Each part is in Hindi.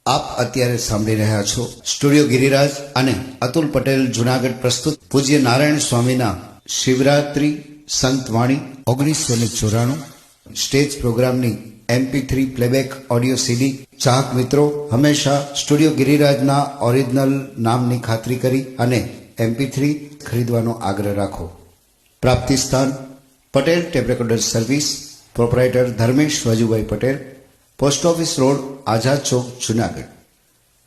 આપ અત્યારે સાંભળી રહ્યા છો સ્ટુડિયો ગિરિરાજ અને અતુલ પટેલ જુનાગઢ પ્રસ્તુત પૂજ્ય નારાયણ સ્વામીના શિવરાત્રી સંતવાણી 1994 સ્ટેજ પ્રોગ્રામની MP3 પ્લેબેક ઓડિયો CD. ચાહક મિત્રો હંમેશા સ્ટુડિયો ગિરિરાજના ઓરિજિનલ નામની ખાતરી કરી અને MP3 ખરીદવાનો આગ્રહ રાખો. પ્રાપ્તિ સ્થાન Patel tape recorder service, proprietor Dharmesh Vajubhai Patel, post office road, Azad Chowk, Junagadh.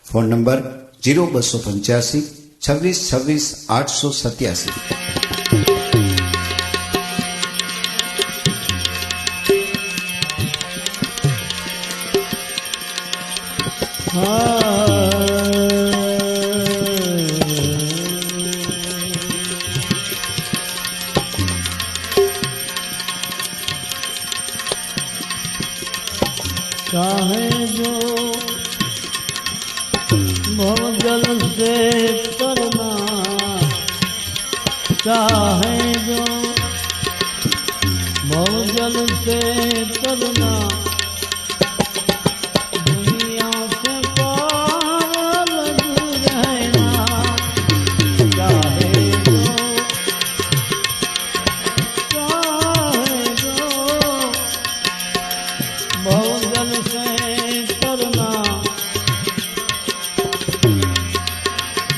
Phone number 0285 26 26 887. चाहे जो भवजल से तरना, चाहे जो भवजल से तरना, दुनिया से पार लग रहना, चाहे जो भवजल से करना,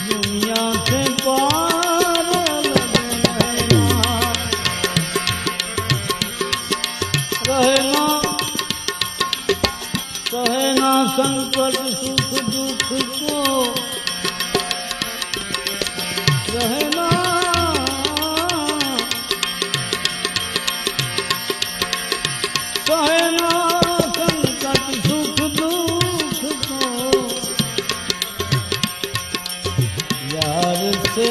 दुनिया से पार रहना, कहना संकट सुख दुख को रहना, कहना सुख दुख को यार से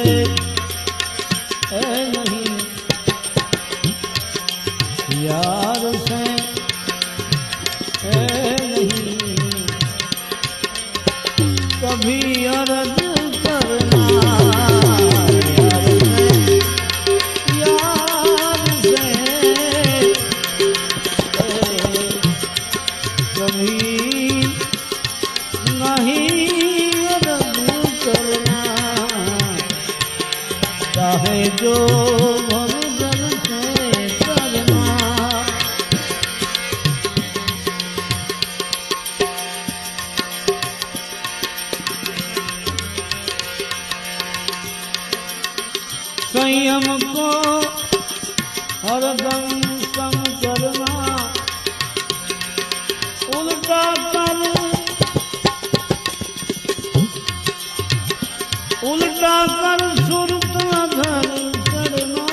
है नहीं, यार से है नहीं, कभी अर्ज करना, यार से कभी नहीं अर्ज करना, चाहे जो भवजल से करना. संयम को हरदम सम करना, उल्टा कर सुरत धर करना,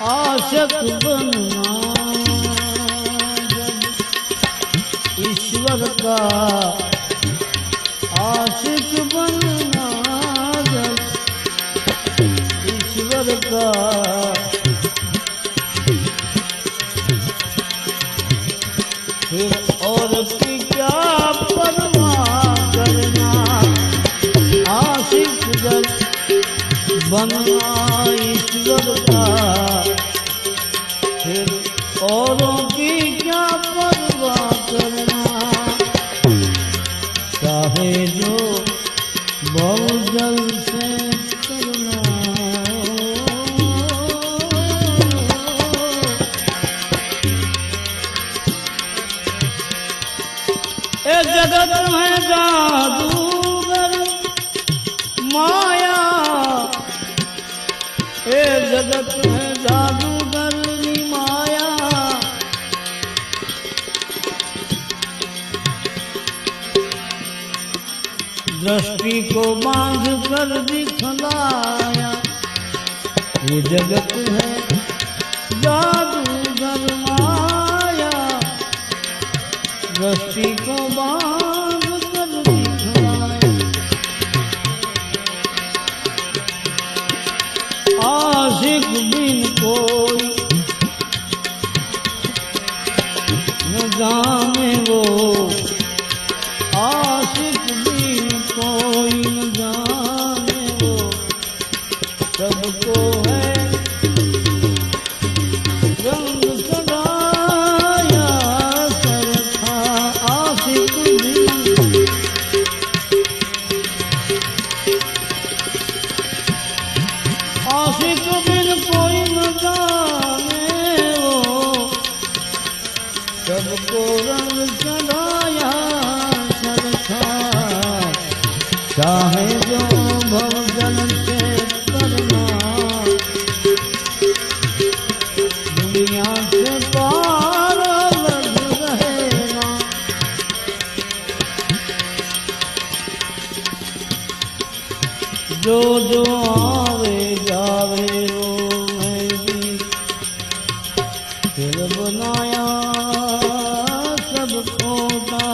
आशक बनना जब ईश्वर का, आशिक बनना जब ईश्वर का, फिर और की क्या परवाह करना, आशिक जब बनना ईश्वर का, फिर औरों की क्या परवाह करना, चाहे जो भवजल से करना. ए जगत में जादूगर माया, ए जगत में जादूगर माया, दृष्टि को बांध कर दिखलाया, ये जगत है जादूगर माया, दृष्टि को बांध कर दिखलाया, आशिक बिन कोई न जाने वो, आशिक बिन कोई न जाने वो, सबको है रंग सजाया, सबको रंग चढ़ाया सरखा चाहे जो भवजन से करना दुनिया से पार लग रहेगा जो जो आवे जावे वो मैं भी दिल बनाया सब खोटा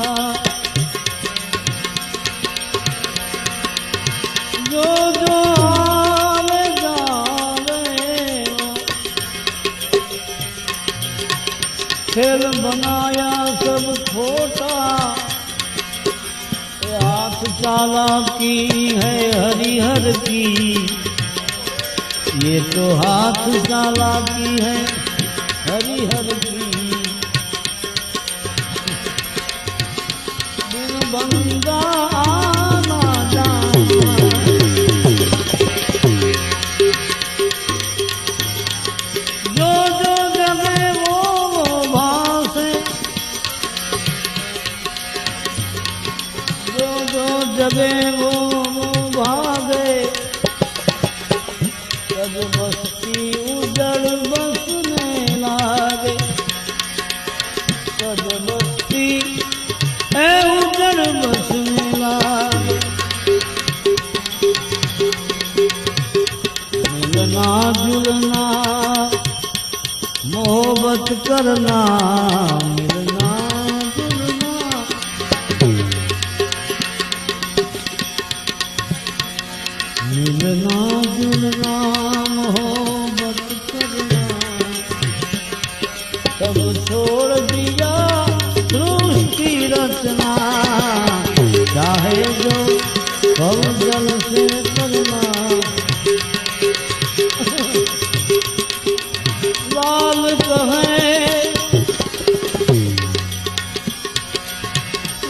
जो जो आवे जावे खेल बनाया सब खोटा हाथ चालाकी है हरिहर की ये तो हाथ चालाकी है हरिहर की बिन बंदा आना जाना जो जो जगे वो भासे जो जो जगे वो भागे तब बस्ती उजड़ बसने लागे तब बस्ती उजड़ बसने लागे मिलना जुलना मोहब्बत करना मिलना जुलना मिलना जुलना मोहब्बत करना सब छोड़ दिया सृष्टि रचना चाहे जो भवजल से करना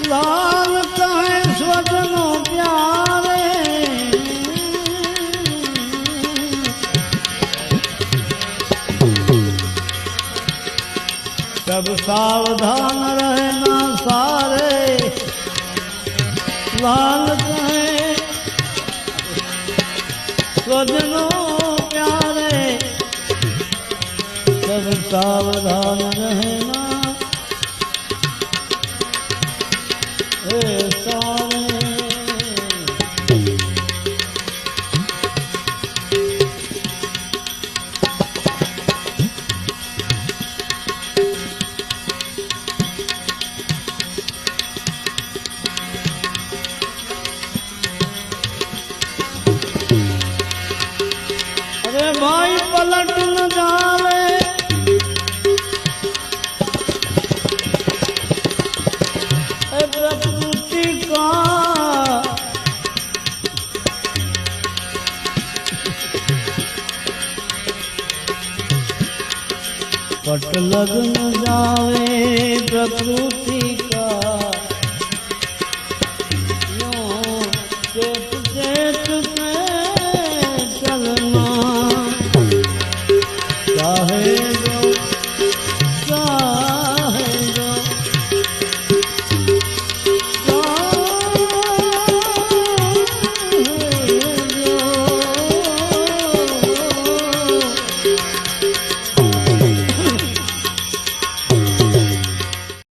लाल कहे स्वजनों प्यारे सब सावधान रहना सारे लाल कहे स्वजनों प्यारे सब सावधान रहना सारे अरे भाई पलट न जावे प्रकृति का पट लग न जावे प्रकृति